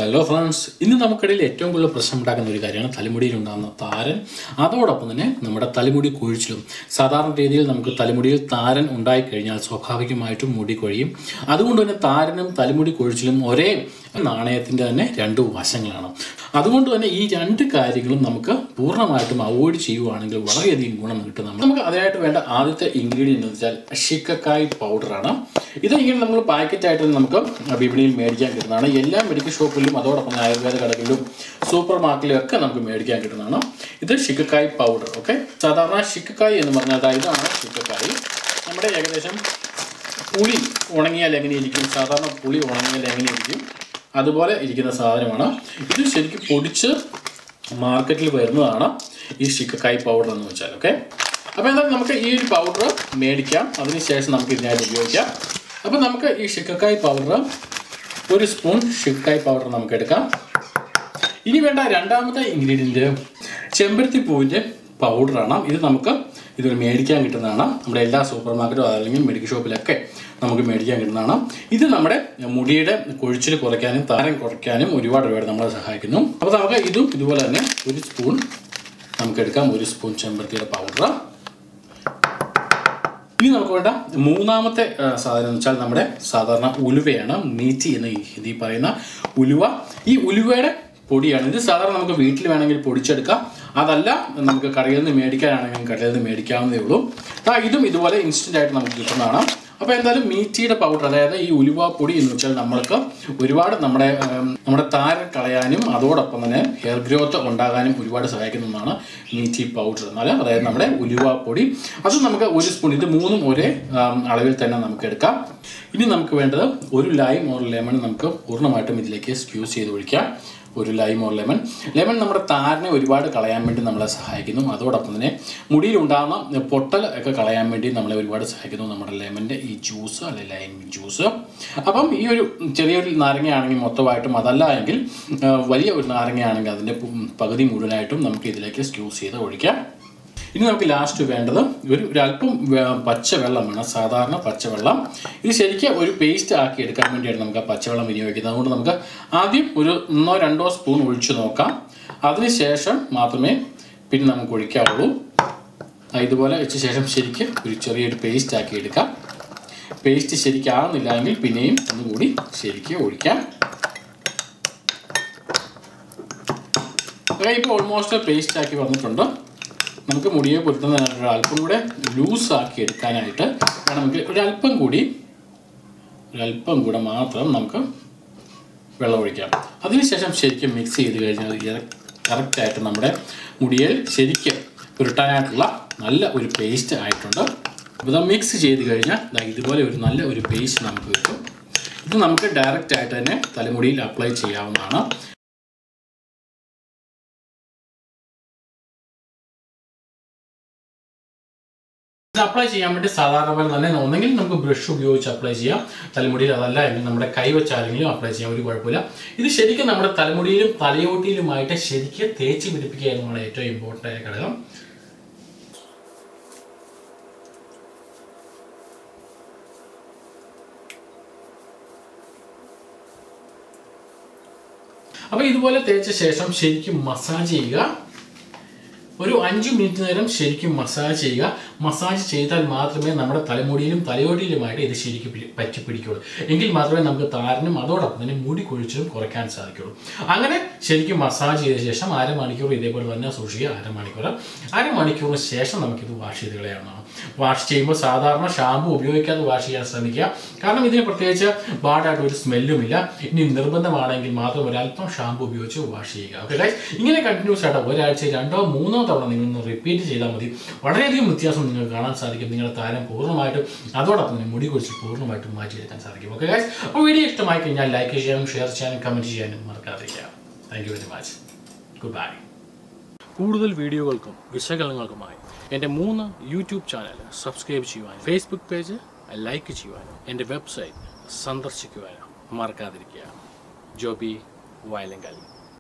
Hello friends, ഇന്ന് നമുക്കിടയിൽ ഏറ്റവും കൂടുതൽ പ്രശ്നം ഉണ്ടാക്കുന്ന ഒരു കാര്യമാണ് തലമുടിയിലുണ്ടാകുന്ന താരൻ. അതോടൊപ്പം തന്നെ നമ്മുടെ തലമുടി കൊഴിച്ചിലും. സാധാരണ രീതിയിൽ നമുക്ക് തലമുടിയിൽ താരൻ ഉണ്ടായിക്കഴിഞ്ഞാൽ സ്വാഭാവികമായിട്ടും മുടി കൊഴിയും. അതുകൊണ്ട് തന്നെ താരനും തലമുടി കൊഴിച്ചിലും ഒരേ നാണയത്തിൻ്റെ തന്നെ രണ്ട് വശങ്ങളാണ്. അതുകൊണ്ട് തന്നെ ഈ രണ്ട് കാര്യങ്ങളും നമുക്ക് പൂർണ്ണമായിട്ടും അവോയ്ഡ് ചെയ്യുവാണെങ്കിൽ വളരെയധികം ഗുണം കിട്ടും. നമുക്ക് അതിനായിട്ട് വേണ്ട ആദ്യത്തെ ഇൻഗ്രീഡിയൻ്റ് എന്ന് വെച്ചാൽ ഷിക്കക്കായ് പൗഡറാണ്. ഇത് ഇങ്ങനെ നമ്മൾ പാക്കറ്റായിട്ട് നമുക്ക് വിപണിയിൽ മേടിക്കാൻ കിട്ടുന്നതാണ്. എല്ലാ മെഡിക്കൽ ഷോപ്പിലും അതോടൊപ്പം ആയുർവേദ കടകളിലും സൂപ്പർ മാർക്കറ്റിലും ഒക്കെ നമുക്ക് മേടിക്കാൻ കിട്ടുന്നതാണ്. ഇത് ഷിക്കക്കായ് പൗഡർ. ഓക്കെ, സാധാരണ ഷിക്കക്കായ് എന്ന് പറഞ്ഞാൽ ഇതാണ് ഷിക്കക്കായ്. നമ്മുടെ ഏകദേശം പുളി ഉണങ്ങിയാൽ എങ്ങനെയിരിക്കും, സാധാരണ പുളി ഉണങ്ങിയാൽ എങ്ങനെയിരിക്കും അതുപോലെ ഇരിക്കുന്ന സാധനമാണ്. ഇത് ശരിക്കും പൊടിച്ച് മാർക്കറ്റിൽ വരുന്നതാണ് ഈ ഷിക്കക്കായ് പൗഡർ എന്ന് വെച്ചാൽ. ഓക്കെ, അപ്പോൾ എന്തായാലും നമുക്ക് ഈ ഒരു പൗഡർ മേടിക്കാം, അതിനുശേഷം നമുക്ക് ഇതിനായിട്ട് ഉപയോഗിക്കാം. അപ്പോൾ നമുക്ക് ഈ ഷിക്കക്കായ് പൗഡർ, ഒരു സ്പൂൺ ഷിക്കക്കായ് പൗഡർ നമുക്ക് എടുക്കാം. ഇനി വേണ്ട രണ്ടാമത്തെ ഇൻഗ്രീഡിയൻറ്റ് ചെമ്പരത്തി പൂവിൻ്റെ പൗഡറാണ്. ഇത് മേടിക്കാൻ കിട്ടുന്നതാണ്. നമ്മുടെ എല്ലാ സൂപ്പർ മാർക്കറ്റോ അല്ലെങ്കിൽ മെഡിക്കൽ ഷോപ്പിലൊക്കെ നമുക്ക് മേടിക്കാൻ കിട്ടുന്നതാണ്. ഇത് നമ്മുടെ മുടിയുടെ കൊഴിച്ചിൽ കുറയ്ക്കാനും താരൻ കുറയ്ക്കാനും ഒരുപാട് നമ്മളെ സഹായിക്കുന്നു. അപ്പോൾ നമുക്ക് ഇതും ഇതുപോലെ തന്നെ ഒരു സ്പൂൺ നമുക്ക് എടുക്കാം, ഒരു സ്പൂൺ ചെമ്പരത്തിയുടെ പൗഡർ. ഇനി നമുക്ക് വേണ്ട മൂന്നാമത്തെ സാധനം എന്ന് വെച്ചാൽ നമ്മുടെ സാധാരണ ഉലുവയാണ്. മീറ്റി എന്ന് ഹിന്ദി പറയുന്ന ഉലുവ. ഈ ഉലുവയുടെ പൊടിയാണ്. ഇത് സാധാരണ നമുക്ക് വീട്ടിൽ വേണമെങ്കിൽ പൊടിച്ചെടുക്കാം, അതല്ല നമുക്ക് കടയിൽ നിന്ന് മേടിക്കാനാണെങ്കിൽ കടയിൽ നിന്ന് മേടിക്കാവുന്നതേ ഉള്ളൂ. ഇതും ഇതുപോലെ ഇൻസ്റ്റൻ്റ് ആയിട്ട് നമുക്ക് കിട്ടുന്നതാണ്. അപ്പോൾ എന്തായാലും മീറ്റിയുടെ പൗഡർ, അതായത് ഈ ഉലുവ പൊടി എന്ന് വെച്ചാൽ നമ്മൾക്ക് ഒരുപാട് നമ്മുടെ താരൻ കളയാനും അതോടൊപ്പം തന്നെ ഹെയർ ഗ്രോത്ത് ഉണ്ടാകാനും ഒരുപാട് സഹായിക്കുന്നതാണ് മീറ്റി പൗഡർ. അതായത് നമ്മുടെ ഉലുവ പൊടി, അത് നമുക്ക് ഒരു സ്പൂൺ, ഇത് മൂന്നും ഒരേ അളവിൽ തന്നെ നമുക്ക് എടുക്കാം. ഇനി നമുക്ക് വേണ്ടത് ഒരു ലൈം ഓർ ലെമൺ നമുക്ക് പൂർണ്ണമായിട്ടും ഇതിലേക്ക് സ്ക്യൂസ് ചെയ്ത് ഒഴിക്കാം. ഒരു ലൈം ഓർ ലെമൺ നമ്മുടെ താരനെ ഒരുപാട് കളയാൻ വേണ്ടി നമ്മളെ സഹായിക്കുന്നു. അതോടൊപ്പം തന്നെ മുടിയിലുണ്ടാകുന്ന പൊട്ടൽ ഒക്കെ കളയാൻ വേണ്ടി നമ്മളെ ഒരുപാട് സഹായിക്കുന്നു നമ്മുടെ ലെമൻ്റെ ഈ ജ്യൂസ് അല്ലെങ്കിൽ ലൈം ജ്യൂസ്. അപ്പം ഈ ഒരു ചെറിയൊരു നാരങ്ങയാണെങ്കിൽ മൊത്തമായിട്ടും, അതല്ല എങ്കിൽ വലിയ ഒരു നാരങ്ങയാണെങ്കിൽ അതിൻ്റെ പകുതി മുഴുവനായിട്ടും നമുക്ക് ഇതിലേക്ക് സ്ക്യൂസ് ചെയ്ത് ഒഴിക്കാം. ഇനി നമുക്ക് ലാസ്റ്റ് വേണ്ടത് ഒരല്പം പച്ചവെള്ളം വേണം, സാധാരണ പച്ചവെള്ളം. ഇത് ശരിക്കും ഒരു പേസ്റ്റ് ആക്കി എടുക്കാൻ വേണ്ടിയാണ് നമുക്ക് ആ പച്ചവെള്ളം വിനിയോഗിക്കുന്നത്. അതുകൊണ്ട് നമുക്ക് ആദ്യം ഒരു 1-2 സ്പൂൺ ഒഴിച്ചു നോക്കാം. അതിനുശേഷം മാത്രമേ പിന്നെ നമുക്ക് ഒഴിക്കാവുള്ളൂ. ഇതുപോലെ വെച്ച ശേഷം ശരിക്കും ഒരു ചെറിയൊരു പേസ്റ്റ് ആക്കി എടുക്കാം. പേസ്റ്റ് ശരിക്കാവുന്നില്ല എങ്കിൽ പിന്നെയും ഒന്നുകൂടി ശരിക്കും ഒഴിക്കാം. ഇപ്പോൾ ഓൾമോസ്റ്റ് പേസ്റ്റ് ആക്കി വന്നിട്ടുണ്ട്. നമുക്ക് മുടിയെ പുരട്ടുന്നതിനായിട്ട് അല്പം കൂടെ ലൂസാക്കി എടുക്കാനായിട്ട് വേണമെങ്കിൽ ഒരല്പം കൂടെ മാത്രം നമുക്ക് വെള്ളം ഒഴിക്കാം. അതിനുശേഷം ശരിക്കും മിക്സ് ചെയ്ത് കഴിഞ്ഞാൽ കറക്റ്റായിട്ട് നമ്മുടെ മുടിയിൽ ശരിക്കും പുരട്ടാനായിട്ടുള്ള നല്ല ഒരു പേസ്റ്റ് ആയിട്ടുണ്ട്. അപ്പോൾ ഇത് മിക്സ് ചെയ്ത് കഴിഞ്ഞാൽ ഇതുപോലെ ഒരു നല്ല ഒരു പേസ്റ്റ് നമുക്ക് കിട്ടും. ഇത് നമുക്ക് ഡയറക്റ്റായിട്ട് തന്നെ തലമുടിയിൽ അപ്ലൈ ചെയ്യാവുന്നതാണ്. ഇത് അപ്ലൈ ചെയ്യാൻ വേണ്ടി സാധാരണ പോലെ തന്നെ ഒന്നെങ്കിൽ നമുക്ക് ബ്രഷ് ഉപയോഗിച്ച് അപ്ലൈ ചെയ്യാം തലമുടിയിൽ, അതല്ല എങ്കിൽ നമ്മുടെ കൈ വെച്ചാലെങ്കിലും അപ്ലൈ ചെയ്യാം, ഒരു കുഴപ്പമില്ല. ഇത് ശരിക്കും നമ്മുടെ തലമുടിയിലും തലയോട്ടിയിലുമായിട്ട് ശരിക്കും തേച്ച് പിടിപ്പിക്കുക എന്നുള്ള ഏറ്റവും ഇമ്പോർട്ടൻ്റ് ആയ ഘടകം. അപ്പോൾ ഇതുപോലെ തേച്ച ശേഷം ശരിക്കും മസാജ് ചെയ്യുക. ഒരു 5 മിനിറ്റ് നേരം ശരിക്കും മസാജ് ചെയ്യുക. മസാജ് ചെയ്താൽ മാത്രമേ നമ്മുടെ തലമുടിയിലും തലയോട്ടിയിലുമായിട്ട് ഇത് ശരിക്കും പറ്റി പിടിക്കുകയുള്ളൂ. എങ്കിൽ മാത്രമേ നമുക്ക് താരനും അതോടൊപ്പം തന്നെ മുടി കൊഴിച്ചിലും കുറയ്ക്കാൻ സാധിക്കുകയുള്ളൂ. അങ്ങനെ ശരിക്കും മസാജ് ചെയ്ത ശേഷം അരമണിക്കൂർ ഇതേപോലെ തന്നെ സൂക്ഷിക്കുക. അരമണിക്കൂറിന് ശേഷം നമുക്കിത് വാഷ് ചെയ്ത് കളയാവുന്നതാണ്. വാഷ് ചെയ്യുമ്പോൾ സാധാരണ ഷാമ്പു ഉപയോഗിക്കാതെ വാഷ് ചെയ്യാൻ ശ്രമിക്കുക. കാരണം ഇതിന് പ്രത്യേകിച്ച് ബാഡായിട്ട് ഒരു സ്മെല്ലുമില്ല. ഇനി നിർബന്ധമാണെങ്കിൽ മാത്രം ഒരല്പം ഷാമ്പു ഉപയോഗിച്ച് വാഷ് ചെയ്യുക. ഓക്കെ ഗൈസ്, ഇങ്ങനെ കണ്ടിന്യൂസ് ആയിട്ട് ഒരാഴ്ച 2-3 തവണ നിങ്ങളൊന്ന് റിപ്പീറ്റ് ചെയ്താൽ മതി. വളരെയധികം വ്യത്യാസം നിങ്ങൾക്ക് കാണാൻ സാധിക്കും. നിങ്ങളുടെ താരം പൂർണ്ണമായിട്ടും അതോടൊപ്പം തന്നെ മുടി കൊഴിച്ചിൽ പൂർണ്ണമായിട്ടും മാറ്റിയെടുക്കാൻ സാധിക്കും. ഓക്കെ ഗൈസ്, അപ്പോൾ വീഡിയോ ഇഷ്ടമായി കഴിഞ്ഞാൽ ലൈക്ക് ചെയ്യാനും ഷെയർ ചെയ്യാനും കമൻറ്റ് ചെയ്യാനും മറക്കാതിരിക്കുക. Thank you very much. Good bye. കൂടുതൽ വീഡിയോകൾക്കും വിശകലനങ്ങൾക്കുമായി എൻ്റെ 3 യൂട്യൂബ് ചാനൽ സബ്സ്ക്രൈബ് ചെയ്യുവാനും ഫേസ്ബുക്ക് പേജ് ലൈക്ക് ചെയ്യുവാനും എൻ്റെ വെബ്സൈറ്റ് സന്ദർശിക്കുവാനും മറക്കാതിരിക്കുക. ജോബി വയലങ്കൽ.